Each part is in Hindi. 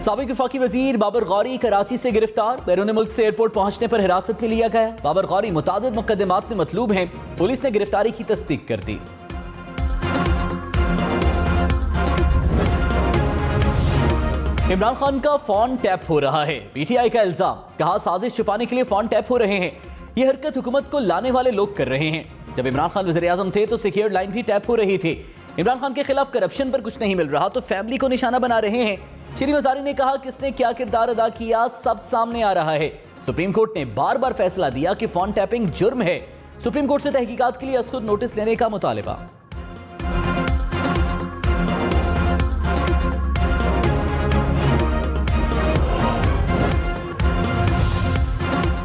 साबिक वफाकी वजीर बाबर गौरी कराची से गिरफ्तार। बैरून मुल्क से एयरपोर्ट पहुंचने पर हिरासत में लिया गया। बाबर गौरी मुतादिद मुकदमात में मतलूब हैं। पुलिस ने गिरफ्तारी की तस्दीक कर दी। इमरान खान का फोन टैप हो रहा है, पीटीआई का इल्जाम। कहा साजिश छुपाने के लिए फोन टैप हो रहे हैं। यह हरकत हुकूमत को लाने वाले लोग कर रहे हैं। जब इमरान खान वज़ीर आज़म थे तो सिक्योर्ड लाइन भी टैप हो रही थी। इमरान खान के खिलाफ करप्शन पर कुछ नहीं मिल रहा तो फैमिली को निशाना बना रहे हैं। श्री मज़ारी ने कहा किसने क्या किरदार अदा किया सब सामने आ रहा है। सुप्रीम कोर्ट ने बार बार फैसला दिया कि फोन टैपिंग जुर्म है। सुप्रीम कोर्ट से तहकीकात के लिए असखुद नोटिस लेने का मुतालिबा।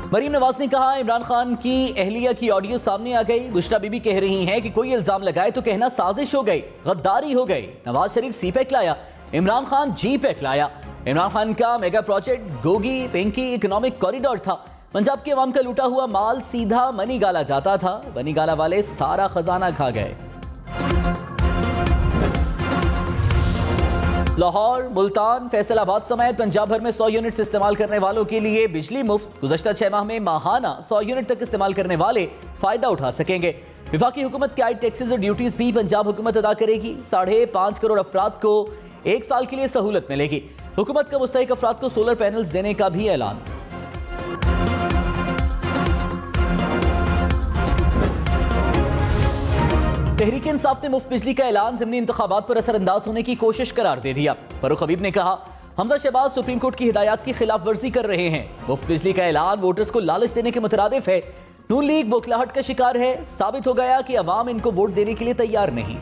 मरीम नवाज ने कहा इमरान खान की अहलिया की ऑडियो सामने आ गई। बुशरा बीबी कह रही हैं कि कोई इल्जाम लगाए तो कहना साजिश हो गई, गद्दारी हो गई। नवाज शरीफ सी पैक लाया, इमरान खान जी पैक लाया। इमरान खान का मेगा प्रोजेक्ट गोगी पिंकी इकोनॉमिक कॉरिडोर था। पंजाब के अवाम का लूटा हुआ माल सीधा मनी गाला जाता था। मनी गाला वाले सारा खजाना खा गए। लाहौर, मुल्तान, फैसलाबाद समेत पंजाब भर में 100 यूनिट्स इस्तेमाल करने वालों के लिए बिजली मुफ्त। गुज़श्ता 6 माह में माहाना 100 यूनिट तक इस्तेमाल करने वाले फायदा उठा सकेंगे। विफाकी हुकूमत के आयद टैक्सेस और ड्यूटीज भी पंजाब हुकूमत अदा करेगी। 5.5 करोड़ अफराद को 1 साल के लिए सहूलत मिलेगी। हुकूमत का मुस्तहिक अफराद को सोलर पैनल्स देने का भी ऐलान। तहरीक इंसाफ ने मुफ्त बिजली का ऐलान ज़िमनी इंतखाबात पर असरअंदाज होने की कोशिश करार दे दिया। फारूक हबीब ने कहा हमजा शहबाज सुप्रीम कोर्ट की हिदायत की खिलाफ वर्जी कर रहे हैं। मुफ्त बिजली का ऐलान वोटर्स को लालच देने के मुतरादिफ है। नून लीग बौखलाहट का शिकार है। साबित हो गया कि अवाम इनको वोट देने के लिए तैयार नहीं।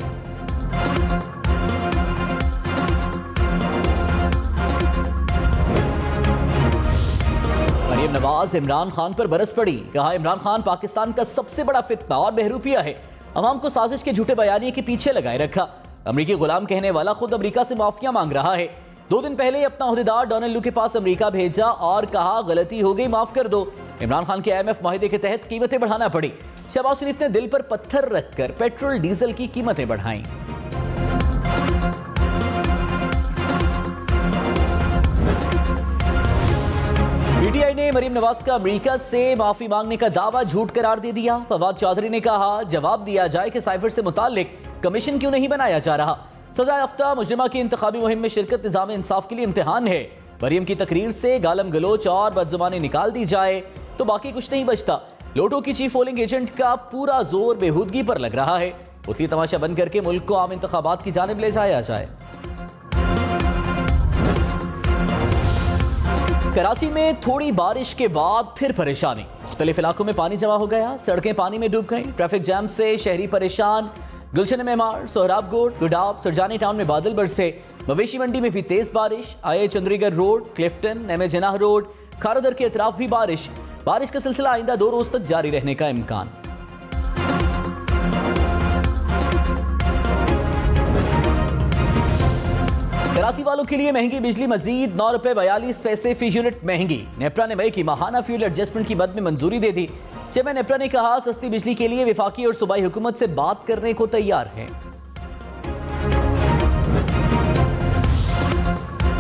मरीम नवाज इमरान खान पर बरस पड़ी। कहा इमरान खान पाकिस्तान का सबसे बड़ा फितना और बहरूपिया है। अवाम को साजिश के झूठे बयानिए के पीछे लगाए रखा। अमरीकी गुलाम कहने वाला खुद अमरीका से माफिया मांग रहा है। 2 दिन पहले अपना ओहदेदार डोनाल्ड लू के पास अमरीका भेजा और कहा गलती हो गई, माफ कर दो। इमरान खान के IMF माहिदे के तहत कीमतें बढ़ाना पड़ी। शहबाज शरीफ ने दिल पर पत्थर रखकर पेट्रोल डीजल की कीमतें बढ़ाई। पीटीआई ने मरीम नवाज का अमेरिका से माफी मांगने का दावा झूठ करार दे दिया। फवाद चौधरी ने कहा जवाब दिया जाए कि साइफर से मुतालिक कमीशन क्यों नहीं बनाया जा रहा। सजा याफ्ता मुजरिमा की इंतखाबी मुहिम में शिरकत निजाम इंसाफ के लिए इम्तिहान है। मरीम की तकरीर से गालम गलोच और बदजुबानी निकाल दी जाए तो बाकी कुछ नहीं बचता। लोटो की चीफ पोलिंग एजेंट का पूरा जोर बेहूदगी पर लग रहा है। उसी तमाशा बंद करके मुल्क को आम इंतखाबात की जानिब ले जाया जाए। कराची में थोड़ी बारिश के बाद फिर परेशानी। मुख्तलिफ इलाकों में पानी जमा हो गया, सड़कें पानी में डूब गई। ट्रैफिक जैम से शहरी परेशान। गुलशन मेमार, सोहराबकोट, गुडाब, सरजानी टाउन में बादल बरसे। मवेशी मंडी में भी तेज बारिश। आए चंद्रीगढ़ रोड, क्लिफ्टन, नेमे जनाह रोड, खारदर के अतराफ भी बारिश। बारिश का सिलसिला आइंदा 2 रोज तक जारी रहने का इम्कान। कराची वालों के लिए महंगी बिजली मजीद 9 रुपए 42 पैसे फी यूनिट महंगी। नेपरा ने मई की माहाना फ्यूल एडजस्टमेंट की बद में मंजूरी दे दी। चेयरमैन नेपरा ने कहा सस्ती बिजली के लिए विफाकी और सूबाई हुकूमत से बात करने को तैयार है।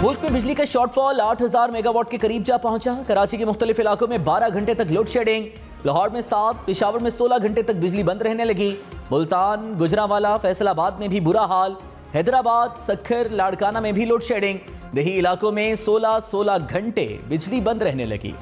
मुल्क में बिजली का शॉर्टफॉल 8000 मेगावाट के करीब जा पहुंचा। कराची के मुख्तलिफ इलाकों में 12 घंटे तक लोड शेडिंग। लाहौर में 7, पेशावर में 16 घंटे तक बिजली बंद रहने लगी। मुल्तान, गुजरांवाला, फैसलाबाद में भी बुरा हाल। हैदराबाद, सखर, लाड़काना में भी लोड शेडिंग। दही इलाकों में 16 घंटे बिजली बंद रहने लगी।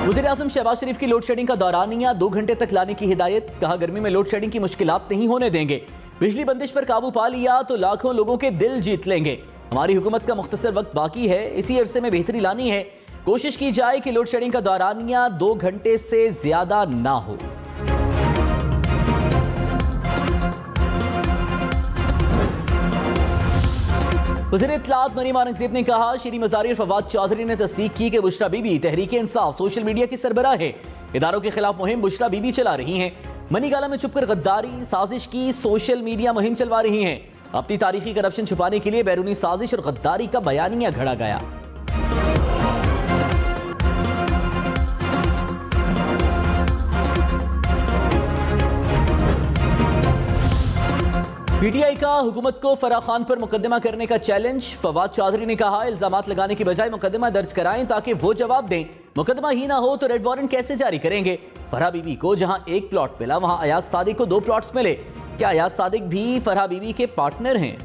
वज़ीर आज़म शहबाज शरीफ की लोड शेडिंग का दौरानिया 2 घंटे तक लाने की हिदायत। कहा गर्मी में लोड शेडिंग की मुश्किलात नहीं होने देंगे। बिजली बंदिश पर काबू पा लिया तो लाखों लोगों के दिल जीत लेंगे। हमारी हुकूमत का मुख्तसर वक्त बाकी है, इसी अरसे में बेहतरी लानी है। कोशिश की जाए कि लोड शेडिंग का दौरानिया 2 घंटे से ज्यादा ना हो। वज़ीर इत्तलात मरीम औरंगज़ेब ने कहा श्री मज़ारी और फवाद चौधरी ने तस्दीक की कि बुशरा बीबी तहरीक इंसाफ सोशल मीडिया की सरबराह है। इदारों के खिलाफ मुहिम बुशरा बीबी चला रही हैं। मनी गाला में छुपकर गद्दारी साजिश की सोशल मीडिया मुहिम चलवा रही हैं। अपनी तारीखी करप्शन छुपाने के लिए बैरूनी साजिश और गद्दारी का बयानिया घड़ा गया। पीटीआई का हुकूमत को फराह खान पर मुकदमा करने का चैलेंज। फवाद चौधरी ने कहा, इल्जामात लगाने की बजाय मुकदमा दर्ज कराएं ताकि वो जवाब दें। मुकदमा ही ना हो तो रेड वारंट कैसे जारी करेंगे। फरहा बीबी को जहां एक प्लॉट मिला वहां अयाज सादिक को 2 प्लॉट्स मिले। क्या अयाज सादिक भी फरहा बीबी के पार्टनर हैं?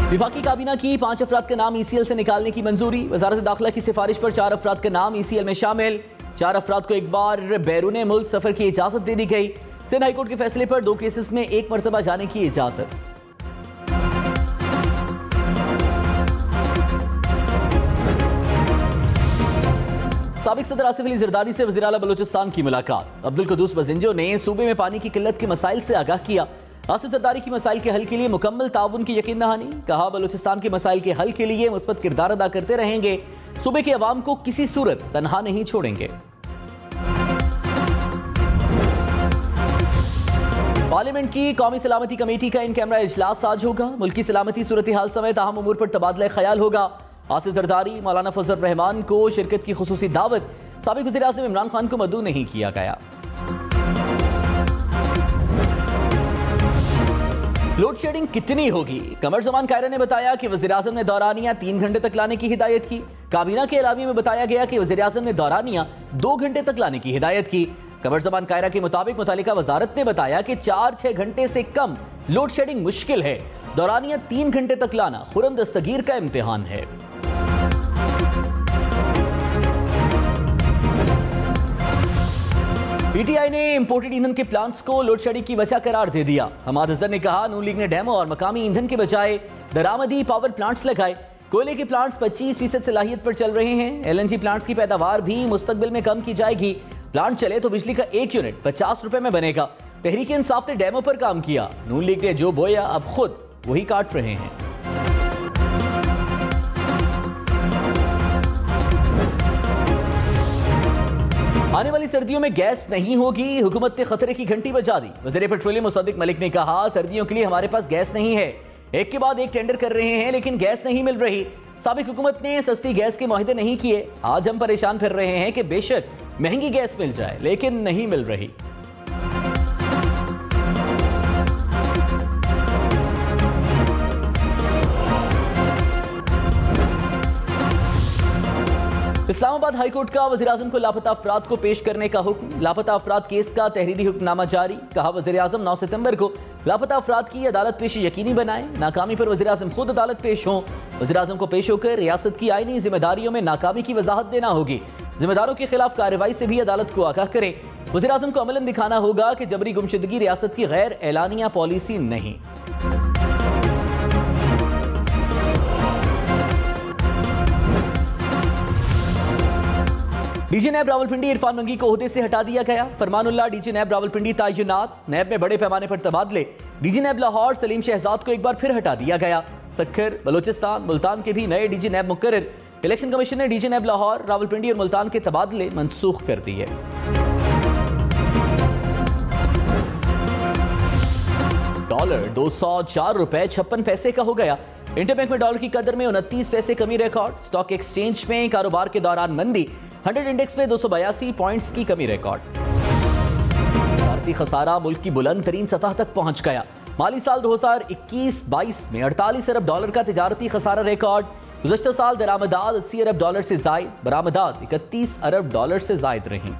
विफाकी काबीना की 5 अफराद का नाम ईसीएल से निकालने की मंजूरी। वजारत दाखिला की सिफारिश पर 4 अफराद का नाम ईसीएल में शामिल। 4 अफराद को एक बार बैरून मुल्क सफर की इजाजत दे दी गई। सिंध हाईकोर्ट के फैसले पर 2 केसेस में 1 मरतबा जाने की इजाजत। साबिक सदर आसिफ अली जरदारी से वज़ीर आला बलूचिस्तान की मुलाकात। अब्दुल कुद्दूस बजिंजो ने सूबे में पानी की किल्लत के मसाइल से आगाह किया। आसिफ जरदारी की मसाइल के हल के लिए मुकम्मल ताउन की यकीन दहानी। कहा, बलूचिस्तान के मसाइल के हल के लिए मुस्बत किरदार अदा करते रहेंगे। सूबे के अवाम को किसी सूरत तनहा नहीं छोड़ेंगे। पार्लियामेंट की कौमी सलामती कमेटी का इन कैमरा इजलास आज होगा। मुल्की सलामती सूरत हाल समेत अहम उमूर पर तबादला ख्याल होगा। आसिफ जरदारी, मौलाना फजल रहमान को शिरकत की खुसूसी दावत। साबिक वज़ीर आज़म इमरान खान को मदऊ नहीं किया गया। लोड शेडिंग कितनी होगी? कमर ज़मान कायरा ने बताया कि वज़ीर आज़म ने दौरानिया 3 घंटे तक लाने की हिदायत की। काबीना के एलामी में बताया गया कि वज़ीर आज़म ने दौरानिया 2 घंटे तक लाने की हिदायत की। कमर ज़मान कायरा के मुताबिक मुतालिका वजारत ने बताया कि 4-6 घंटे से कम लोड शेडिंग मुश्किल है। दौरानिया 3 घंटे तक लाना खुरम दस्तगीर का इम्तिहान है। पीटीआई ने इंपोर्टेड ईंधन के प्लांट्स को लोड शेडिंग की वजह करार दे दिया। हमाद अजहर ने कहा, नून लीग ने डेमो और मकामी ईंधन के बजाय दरामदी पावर प्लांट्स लगाए। कोयले के प्लांट्स 25% सलाहियत पर चल रहे हैं। एलएनजी प्लांट्स की पैदावार भी मुस्तकबिल में कम की जाएगी। प्लांट चले तो बिजली का 1 यूनिट 50 रुपए में बनेगा। तहरीक इंसाफ ने डेमो पर काम किया। नून लीग ने जो बोया अब खुद वही काट रहे हैं। आने वाली सर्दियों में गैस नहीं होगी। हुकूमत ने खतरे की घंटी बजा दी। वज़ीर पेट्रोलियम मुसद्दिक मलिक ने कहा, सर्दियों के लिए हमारे पास गैस नहीं है। एक के बाद एक टेंडर कर रहे हैं लेकिन गैस नहीं मिल रही। साबिक हुकूमत ने सस्ती गैस के मुआहदे नहीं किए। आज हम परेशान फिर रहे हैं कि बेशक महंगी गैस मिल जाए लेकिन नहीं मिल रही। इस्लामाबाद हाईकोर्ट का वज़ीर आज़म को लापता अफराद को पेश करने का हुक्म। लापता अफराद केस का तहरीरी हुक्मनामा जारी। कहा, वज़ीर आज़म 9 सितंबर को लापता अफराद की अदालत पेशी यकीनी बनाएं। नाकामी पर वज़ीर आज़म खुद अदालत पेश हों। वज़ीर आज़म को पेश होकर रियासत की आईनी जिम्मेदारियों में नाकामी की वजाहत देना होगी। जिम्मेदारों के खिलाफ कार्रवाई से भी अदालत को आगाह करें। वज़ीर आज़म को अमलन दिखाना होगा कि जबरी गुमशुदगी रियासत की गैर एलानिया पॉलिसी नहीं। डीजी नैब रावलपिंडी इरफान मंगी को ओहदे से हटा दिया गया। फरमानुल्लाह डीजी नैब रावलपिंडी तैनात। नैब में बड़े पैमाने पर तबादले। डीजी नैब लाहौर सलीम शहजाद को एक बार फिर हटा दिया गया। सक्खर, बलोचिस्तान, मुल्तान के भी नए डीजी नैब मुकर्रर। इलेक्शन कमीशन ने डीजी नैब लाहौर, रावलपिंडी और मुल्तान के तबादले मनसूख कर दिए। डॉलर 204 रुपए 56 पैसे का हो गया। इंटरबैंक में डॉलर की कदर में 29 पैसे कमी रिकॉर्ड। स्टॉक एक्सचेंज में कारोबार के दौरान मंदी। 100 इंडेक्स में 282 पॉइंट्स की कमी रिकॉर्ड। भारतीय खसारा मुल्क की बुलंद तरीन सतह तक पहुंच गया। माली साल 2021-22 में 48 अरब डॉलर का तिजारती खसारा रिकॉर्ड। गुज़श्ता साल दरामदात 80 अरब डॉलर से जायद, बरामदात 31 अरब डॉलर से जायद रही।